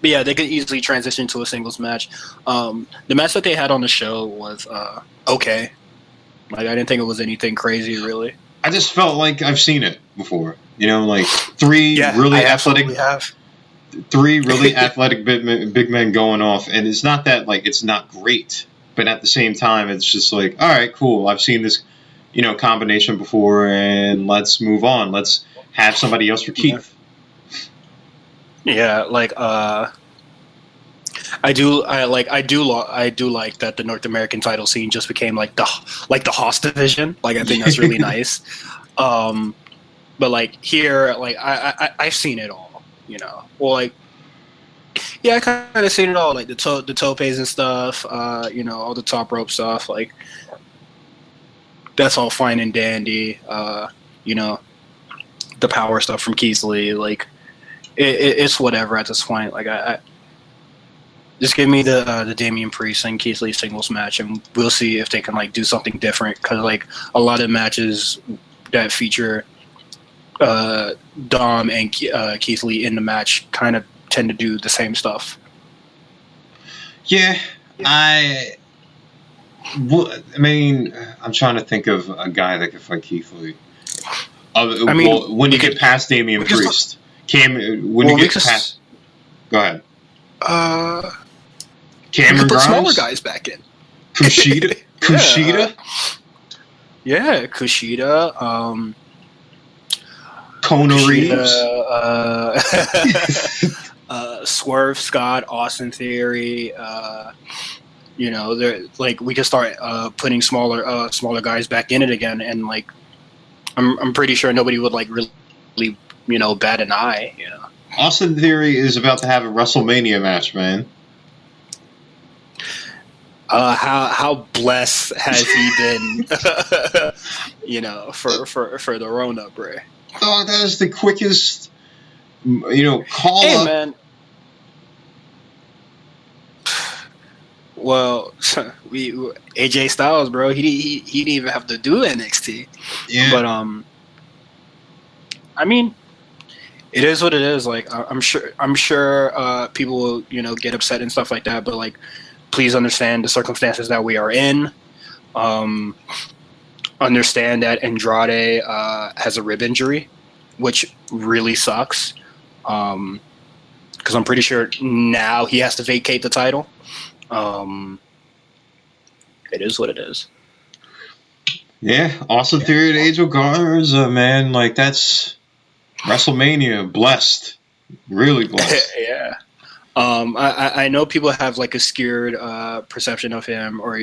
But yeah, they could easily transition to a singles match. The match that they had on the show was okay. Like, I didn't think it was anything crazy, really. I just felt like I've seen it before. You know, like three really athletic big men going off, and it's not that, like, it's not great, but at the same time, it's just like, all right, cool. I've seen this, you know, combination before, and let's move on. Let's have somebody else for Keith. Yeah, like I do like that the North American title scene just became like the Haas division. Like, I think that's really nice. But like here, like I've seen it all, you know. Well, like, yeah, I kind of seen it all, like the topes and stuff. You know, all the top rope stuff. Like, that's all fine and dandy. You know, the power stuff from Keith Lee, like. It's whatever at this point. Like, I just give me the Damian Priest and Keith Lee singles match, and we'll see if they can, like, do something different. Because, like, a lot of matches that feature Dom and Keith Lee in the match kind of tend to do the same stuff. Yeah, I mean, I'm trying to think of a guy that could fight Keith Lee. When you get past Damian Priest. When you get past... Go ahead. Cameron Grimes? Smaller guys back in. Kushida? Kushida? Yeah, Kushida. Kona Reeves? Swerve Scott, Austin Theory. You know, like, we can start putting smaller guys back in it again, and, like, I'm pretty sure nobody would, like, really, you know, bat an eye, you know. Austin Theory is about to have a WrestleMania match, man. How blessed has he been, for the Rona, bro? Oh, that is the quickest, call Hey, up. man. Well, AJ Styles, bro. He didn't even have to do NXT. Yeah. But I mean, it is what it is. Like, I'm sure people will get upset and stuff like that. But like, please understand the circumstances that we are in. Understand that Andrade has a rib injury, which really sucks. Because I'm pretty sure now he has to vacate the title. It is what it is. Yeah, Austin Theory and Angel Garza, man, like that's WrestleMania, blessed, really blessed. Yeah. I know people have like a skewed perception of him, or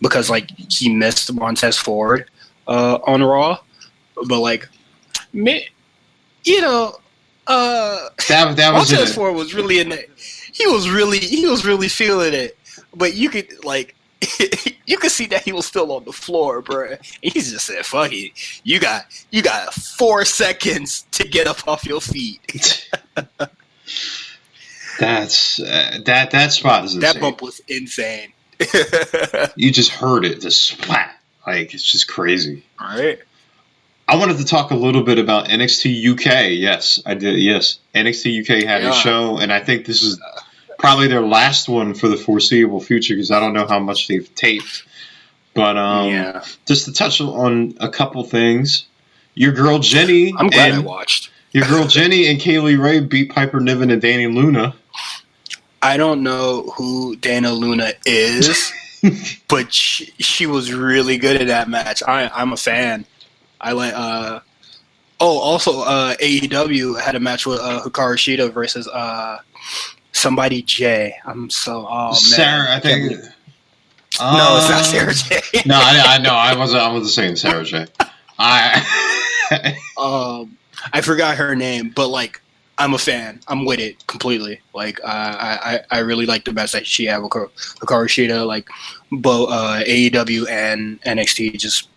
because like he missed Montez Ford on Raw, but like, that was Montez Ford was really in it. He was really feeling it, but you could like. You could see that he was still on the floor, bro. He just said, "Fuck it, you got 4 seconds to get up off your feet." That's that spot is insane. That bump was insane. You just heard it, the splat. Like it's just crazy. All right. I wanted to talk a little bit about NXT UK. Yes, I did. Yes, NXT UK had a show, and I think this is probably their last one for the foreseeable future because I don't know how much they've taped. But just to touch on a couple things, your girl Jenny. I'm glad I watched. Your girl Jenny and Kaylee Ray beat Piper Niven and Dani Luna. I don't know who Dana Luna is, but she was really good at that match. I'm a fan. I like. Also, AEW had a match with Hikaru Shida versus somebody J. I'm so man. Sarah, I think. No, it's not Sarah J. No, I know. I wasn't saying Sarah J. I forgot her name, but like I'm a fan. I'm with it completely. Like I really like the match that she had with Hikaru Shida. Like both AEW and NXT just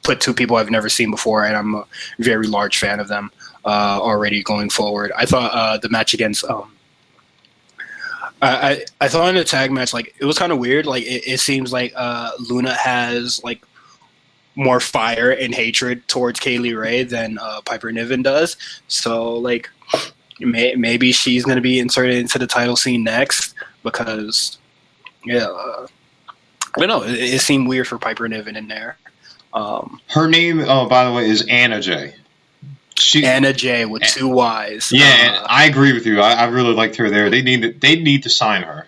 put two people I've never seen before, and I'm a very large fan of them already going forward. I thought the match against I thought in the tag match, like it was kind of weird. Like it seems like Luna has like more fire and hatred towards Kaylee Ray than Piper Niven does. So like maybe she's gonna be inserted into the title scene next because I don't know. It seemed weird for Piper Niven in there. Her name, by the way, is Anna J. Anna J with 2 Y's. Yeah, and I agree with you. I really liked her there. They need to sign her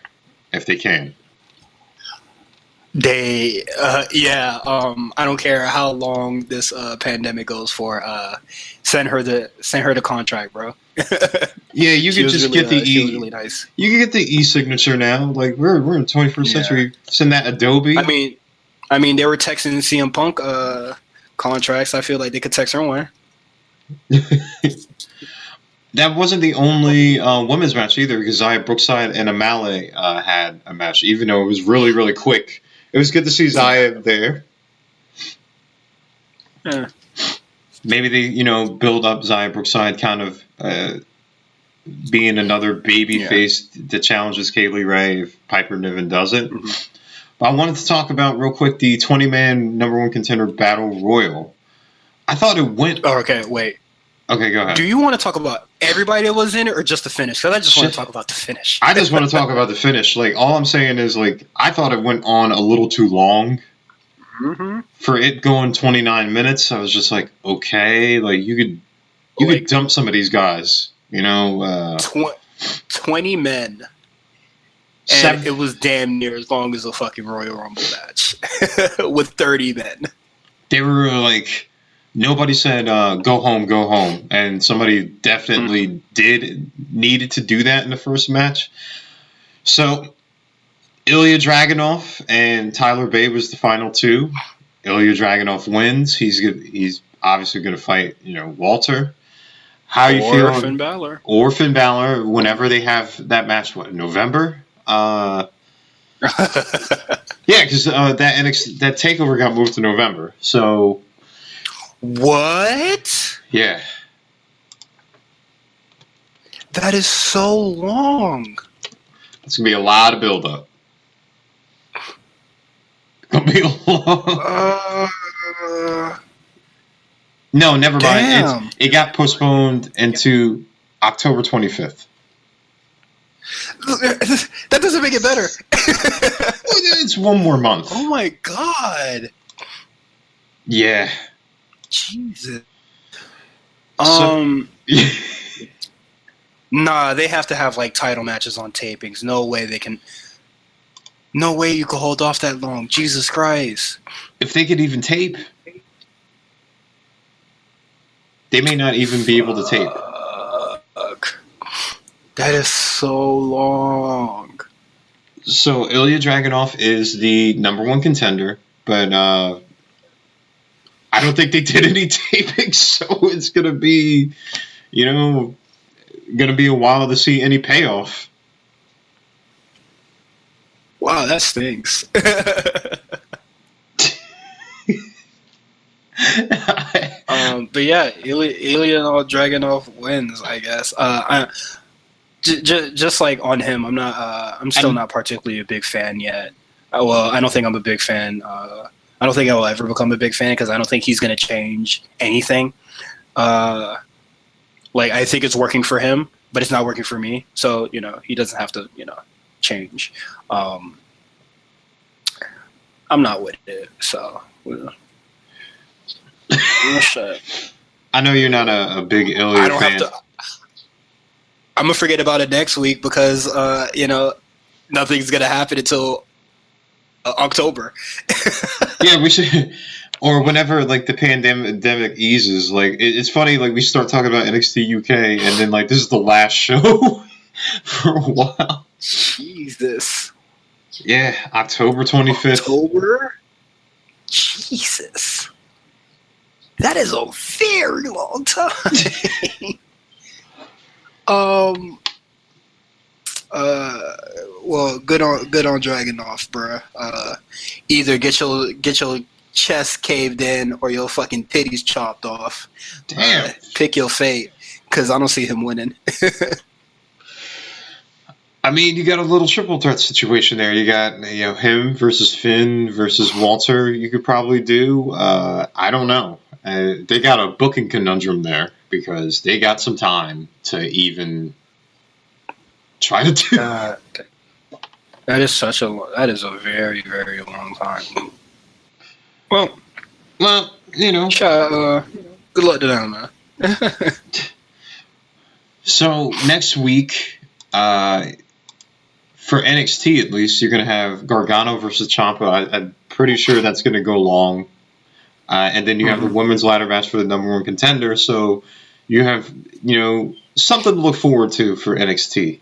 if they can. I don't care how long this pandemic goes for. Send her the contract, bro. Yeah, you could just get the E. Really nice. You can get the e-signature now. Like we're in the 21st century. Send that Adobe. I mean, they were texting CM Punk contracts. I feel like they could text her one. That wasn't the only women's match either, because Zaya Brookside and Amale had a match, even though it was really, really quick. It was good to see Zaya there. Yeah. Maybe they, build up Zaya Brookside kind of being another baby face that challenges Kaylee Ray if Piper Niven doesn't. Mm-hmm. But I wanted to talk about real quick the 20-man number one contender battle royal. I thought it went. Oh, okay, wait. Okay, go ahead. Do you want to talk about everybody that was in it or just the finish? Because I just want to talk about the finish. I just want to talk about the finish. Like, all I'm saying is, like, I thought it went on a little too long. Mm-hmm. For it going 29 minutes, I was just like, okay, like, you could dump some of these guys, 20 men. And it was damn near as long as a fucking Royal Rumble match with 30 men. They were like, nobody said, go home. And somebody definitely needed to do that in the first match. So Ilya Dragunov and Tyler Bate was the final two. Ilya Dragunov wins. He's obviously going to fight, Walter. How you feel? Or Finn Balor. Whenever they have that match, in November? Yeah, because that takeover got moved to November. So what? Yeah. That is so long. It's gonna be a lot of build-up. Gonna be a lot. No, never mind. It got postponed into October 25th. That doesn't make it better. It's one more month. Oh my god. Yeah. Jesus. So, Nah, they have to have like title matches on tapings. No way they can. No way you can hold off that long. Jesus Christ. If they could even tape, they may not even be able to tape. That is so long. So Ilya Dragunov is the number one contender, but I don't think they did any taping, so it's gonna be, gonna be a while to see any payoff. Wow, that stinks. But yeah, Ilya Dragunov wins, I guess. Just like on him, I'm still not particularly a big fan yet. Well, I don't think I'm a big fan. I don't think I will ever become a big fan because I don't think he's going to change anything. Like, I think it's working for him, but it's not working for me. So, he doesn't have to, change. I'm not with it, so. I know you're not a big Ilya fan. I'm gonna forget about it next week because nothing's gonna happen until October. Yeah, we should, or whenever like the pandemic eases. Like it's funny, like we start talking about NXT UK, and then like this is the last show for a while. Jesus. Yeah, October 25th. October. Jesus. That is a very long time. Well, good on Dragunov, bruh. Either get your chest caved in or your fucking titties chopped off. Damn. Pick your fate, because I don't see him winning. I mean, you got a little triple threat situation there. You got him versus Finn versus Walter. You could probably do. I don't know. They got a booking conundrum there because they got some time to even try to do. That is a very, very long time. Well, good luck to them, man. So next week, for NXT at least, you're going to have Gargano versus Ciampa. I'm pretty sure that's going to go long. And then you have the women's ladder match for the number one contender. So you have, something to look forward to for NXT.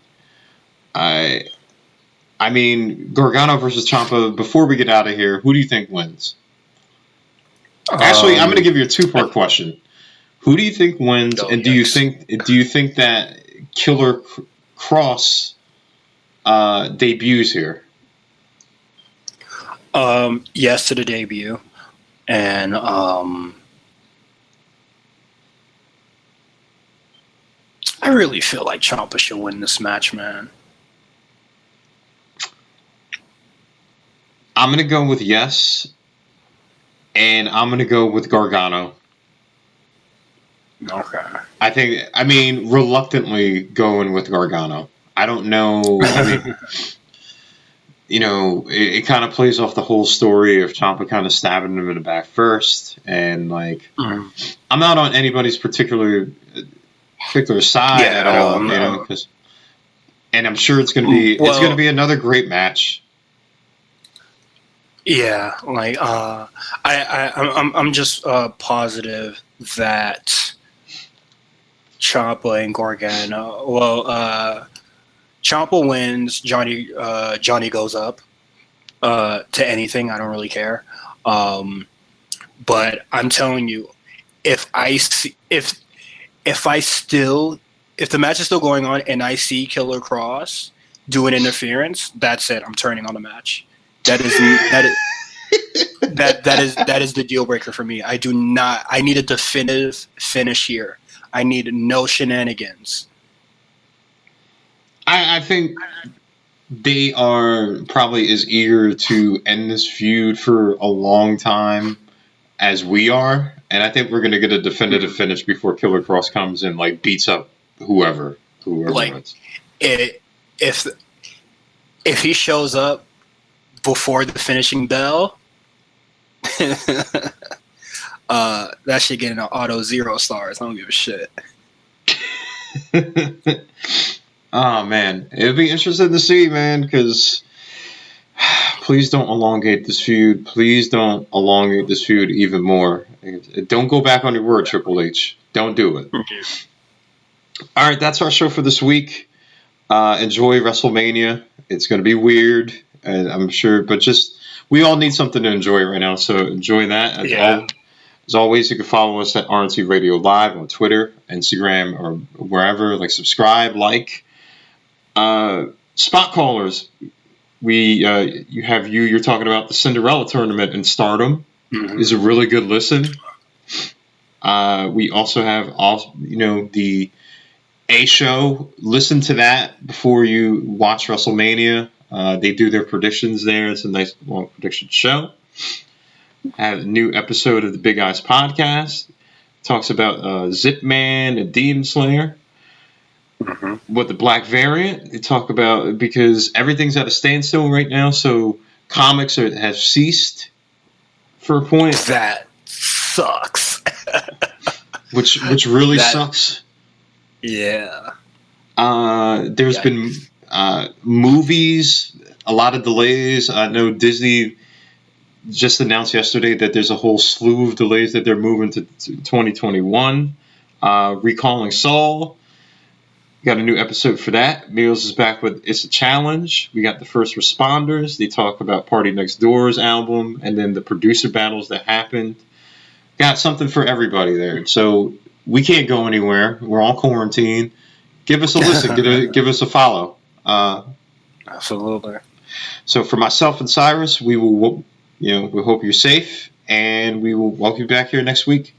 I mean, Gargano versus Ciampa, before we get out of here, who do you think wins? Actually, I'm going to give you a two-part question. Who do you think wins, and do you think that Killer Cross debuts here? Yes to the debut. And I really feel like Ciampa should win this match, man. I'm going to go with yes, and I'm going to go with Gargano. Okay. I mean, reluctantly going with Gargano. I don't know. I mean, it kind of plays off the whole story of Ciampa kind of stabbing him in the back first, and like, I'm not on anybody's particular side at all, because, and I'm sure it's going to be another great match. Yeah, like I'm just positive that Ciampa and Gargano. Well, Ciampa wins. Johnny goes up to anything. I don't really care. But I'm telling you, if the match is still going on and I see Killer Cross doing interference, that's it. I'm turning on the match. That is the deal breaker for me. I need a definitive finish here. I need no shenanigans. I think they are probably as eager to end this feud for a long time as we are, and I think we're going to get a definitive finish before Killer Cross comes and like beats up whoever Like, wins. If he shows up before the finishing bell, that should get an auto 0 stars. I don't give a shit. Oh man, it'd be interesting to see, man, because please don't elongate this feud. Please don't elongate this feud even more. Don't go back on your word, Triple H. Don't do it. All right, that's our show for this week. Enjoy WrestleMania. It's going to be weird, I'm sure, but just we all need something to enjoy right now, so enjoy that. As always, you can follow us at RNC Radio Live on Twitter, Instagram, or wherever. Like, subscribe, like. Spot callers. You're talking about the Cinderella tournament in Stardom. Mm-hmm. Is a really good listen. We also have the A show. Listen to that before you watch WrestleMania. They do their predictions there. It's a nice long prediction show. Have a new episode of the Big Eyes podcast. Talks about Zip Man and Demon Slayer. Mm-hmm. What the Black Variant? They talk about because everything's at a standstill right now, so comics have ceased for a point. That sucks. which really sucks. Yeah. There's been movies, a lot of delays. I know Disney just announced yesterday that there's a whole slew of delays that they're moving to 2021. Recalling Saul. Got a new episode for that. Meals is back with It's a Challenge. We got the First Responders. They talk about Party Next Door's album and then the producer battles that happened. Got something for everybody there. So we can't go anywhere. We're all quarantined. Give us a listen. give us a follow. Absolutely. So for myself and Cyrus, we hope you're safe, and we will welcome you back here next week.